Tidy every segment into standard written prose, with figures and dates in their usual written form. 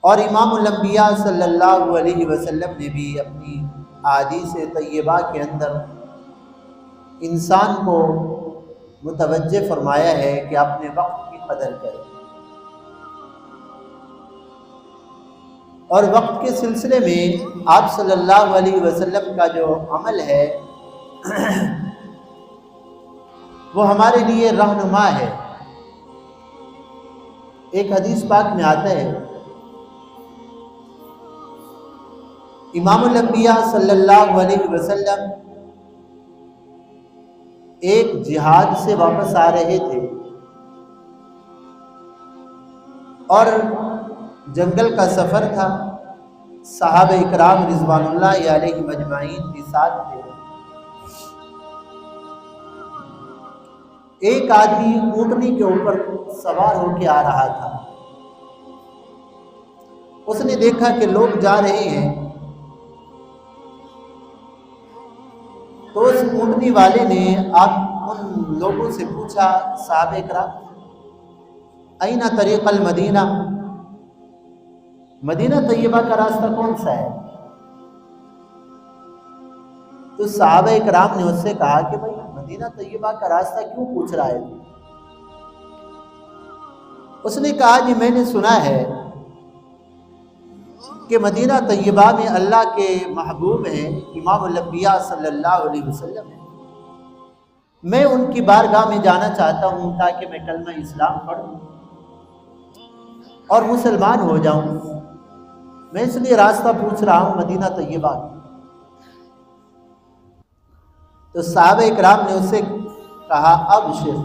اور امام الانبیاء صلی اللہ علیہ وسلم نے بھی اپنی احادیث طیبہ کے اندر انسان کو متوجہ فرمایا ہے کہ اپنے وقت کی قدر کرے، اور وقت کے سلسلے میں آپ صلی اللہ علیہ وسلم کا جو عمل ہے وہ ہمارے لیے رہنما ہے۔ ایک حدیث پاک میں آتا ہے، امام الانبیاء صلی اللہ علیہ وسلم ایک جہاد سے واپس آ رہے تھے اور جنگل کا سفر تھا، صحابہ اکرام رضوان اللہ علیہ مجمعین بھی ساتھ تھے۔ ایک آدمی اونٹنی کے اوپر سوار ہو کے آ رہا تھا، اس نے دیکھا کہ لوگ جا رہے ہیں، تو اس اونٹنی والے نے ان لوگوں سے پوچھا، صحابہ اکرام این طریق المدینہ، مدینہ طیبہ کا راستہ کون سا ہے؟ تو صحابہ اکرام نے اس سے کہا کہ بھائی مدینہ طیبہ کا راستہ کیوں پوچھ رہا ہے؟ اس نے کہا جی میں نے سنا ہے کہ مدینہ طیبہ میں اللہ کے محبوب ہیں امام الانبیاء صلی اللہ علیہ وسلم ہیں، میں ان کی بارگاہ میں جانا چاہتا ہوں تاکہ میں کلمہ اسلام پڑھوں اور مسلمان ہو جاؤں، میں اس لیے راستہ پوچھ رہا ہوں مدینہ طیبہ۔ تو صحابہ اکرام نے اس سے کہا ابشر،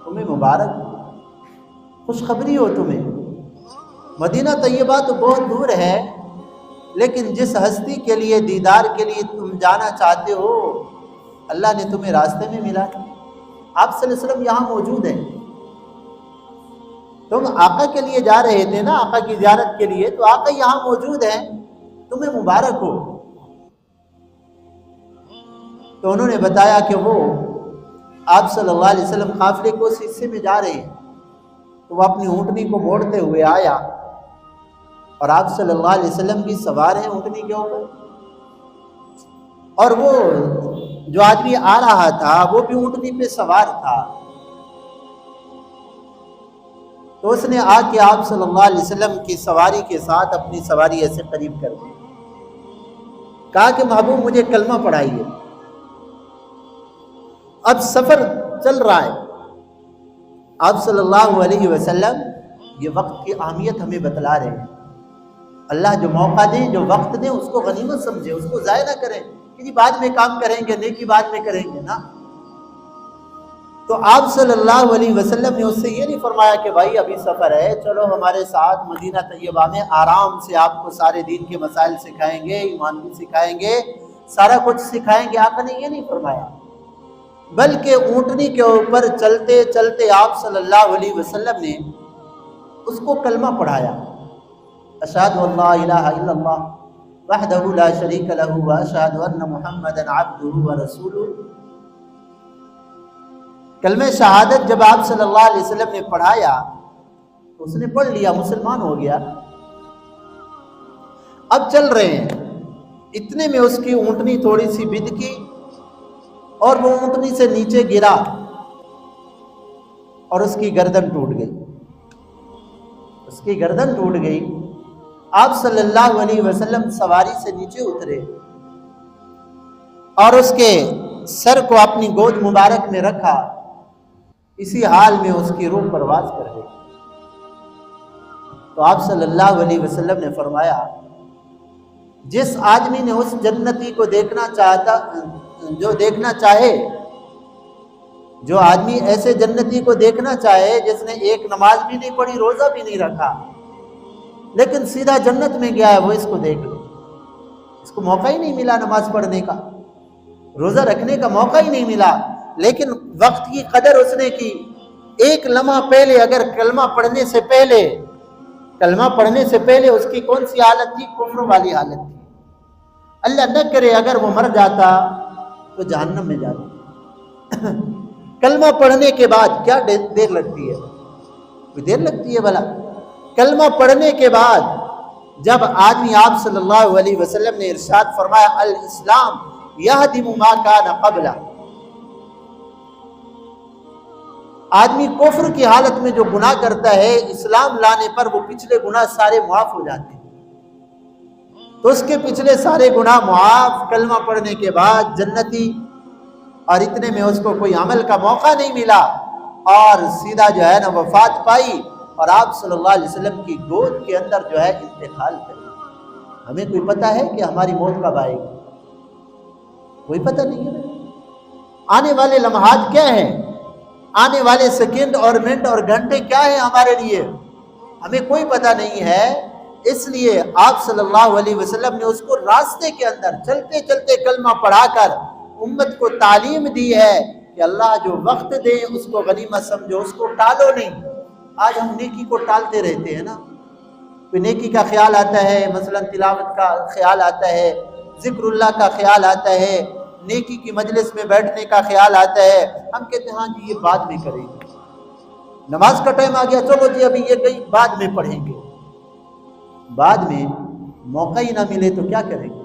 تمہیں مبارک ہو، خوشخبری ہو تمہیں، مدینہ طیبہ تو بہت دور ہے، لیکن جس ہستی کے لیے دیدار کے لیے تم جانا چاہتے ہو اللہ نے تمہیں راستے میں ملا۔ آپ صلی اللہ علیہ وسلم یہاں موجود ہیں، تم آقا کے لیے جا رہے تھے نا، آقا کی زیارت کے لیے، تو آقا یہاں موجود ہیں، تمہیں مبارک ہو۔ تو انہوں نے بتایا کہ وہ آپ صلی اللہ علیہ وسلم قافلے کو اس حصے میں جا رہے ہیں، تو وہ اپنی اونٹنی کو موڑتے ہوئے آیا اور آپ صلی اللہ علیہ وسلم بھی سوار ہیں اونٹنی کے اوپر، اور وہ جو آدمی آ رہا تھا وہ بھی اونٹنی پہ سوار تھا۔ تو اس نے آ کے آپ صلی اللہ علیہ وسلم کی سواری کے ساتھ اپنی سواری ایسے قریب کر دی، کہا کہ محبوب مجھے کلمہ پڑھائیے۔ اب سفر چل رہا ہے، آپ صلی اللہ علیہ وسلم یہ وقت کی اہمیت ہمیں بتلا رہے ہیں۔ اللہ جو موقع دے، جو وقت دے، اس کو غنیمت سمجھے، اس کو ضائع نہ کریں کہ جی بعد میں کام کریں گے، نیکی بعد میں کریں گے نا۔ تو آپ صلی اللہ علیہ وسلم نے اس سے یہ نہیں فرمایا کہ بھائی ابھی سفر ہے، چلو ہمارے ساتھ مدینہ طیبہ میں آرام سے آپ کو سارے دین کے مسائل سکھائیں گے، ایمان بھی سکھائیں گے، سارا کچھ سکھائیں گے، آقا نے یہ نہیں فرمایا، بلکہ اونٹنی کے اوپر چلتے چلتے آپ صلی اللہ علیہ وسلم نے اس کو کلمہ پڑھایا، اشہد ان لا الہ الا اللہ وحدہ لا شریک لہ واشہد ان محمدا عبدہ ورسولہ۔ کلمہ شہادت جب آپ صلی اللہ علیہ وسلم نے پڑھایا تو اس نے پڑھ لیا، مسلمان ہو گیا۔ اب چل رہے ہیں، اتنے میں اس کی اونٹنی تھوڑی سی بدکی اور وہ اونٹنی سے نیچے گرا اور اس کی گردن ٹوٹ گئی، اس کی گردن ٹوٹ گئی۔ آپ صلی اللہ علیہ وسلم سواری سے نیچے اترے اور اس کے سر کو اپنی گود مبارک میں رکھا، اسی حال میں اس کی روح پرواز کر گئی۔ تو آپ صلی اللہ علیہ وسلم نے فرمایا جس آدمی نے اس جنتی کو دیکھنا چاہتا، جو دیکھنا چاہے، جو آدمی ایسے جنتی کو دیکھنا چاہے جس نے ایک نماز بھی نہیں پڑھی، روزہ بھی نہیں رکھا، لیکن سیدھا جنت میں گیا ہے، وہ اس کو دیکھ لے۔ اس کو موقع ہی نہیں ملا نماز پڑھنے کا، روزہ رکھنے کا موقع ہی نہیں ملا، لیکن وقت کی قدر اس نے کی۔ ایک لمحہ پہلے اگر کلمہ پڑھنے سے پہلے اس کی کون سی حالت تھی؟ کفر والی حالت تھی۔ اللہ نہ کرے اگر وہ مر جاتا تو جہنم میں جاتا۔ کلمہ پڑھنے کے بعد کیا دیر لگتی ہے؟ کوئی دیر لگتی ہے بھلا؟ کلمہ پڑھنے کے بعد جب آدمی آپ صلی اللہ علیہ وسلم نے ارشاد فرمایا الاسلام یہدم ما کان قبلہ، آدمی کفر کی حالت میں جو گناہ کرتا ہے اسلام لانے پر وہ پچھلے گناہ سارے معاف ہو جاتے ہیں، تو اس کے پچھلے سارے گناہ معاف، کلمہ پڑھنے کے بعد جنتی، اور اتنے میں اس کو کوئی عمل کا موقع نہیں ملا اور سیدھا جو ہے نا وفات پائی اور آپ صلی اللہ علیہ وسلم کی گود کے اندر جو ہے انتقال کر گیا۔ ہمیں کوئی پتہ ہے کہ ہماری موت کب آئے گی؟ کوئی پتہ نہیں ہے۔ آنے والے لمحات کیا ہیں؟ آنے والے سیکنڈ اور منٹ اور گھنٹے کیا ہیں ہمارے لیے؟ ہمیں کوئی پتہ نہیں ہے۔ اس لیے آپ صلی اللہ علیہ وسلم نے اس کو راستے کے اندر چلتے چلتے کلمہ پڑھا کر امت کو تعلیم دی ہے کہ اللہ جو وقت دے اس کو غنیمت سمجھو، اس کو ٹالو نہیں۔ آج ہم نیکی کو ٹالتے رہتے ہیں نا، کوئی نیکی کا خیال آتا ہے، مثلا تلاوت کا خیال آتا ہے، ذکر اللہ کا خیال آتا ہے، نیکی کی مجلس میں بیٹھنے کا خیال آتا ہے، ہم کہتے ہیں ہاں جی یہ بعد میں کریں گے، نماز کا ٹائم آ گیا چلو جی ابھی یہ گئی بعد میں پڑھیں گے، بعد میں موقع ہی نہ ملے تو کیا کریں گے؟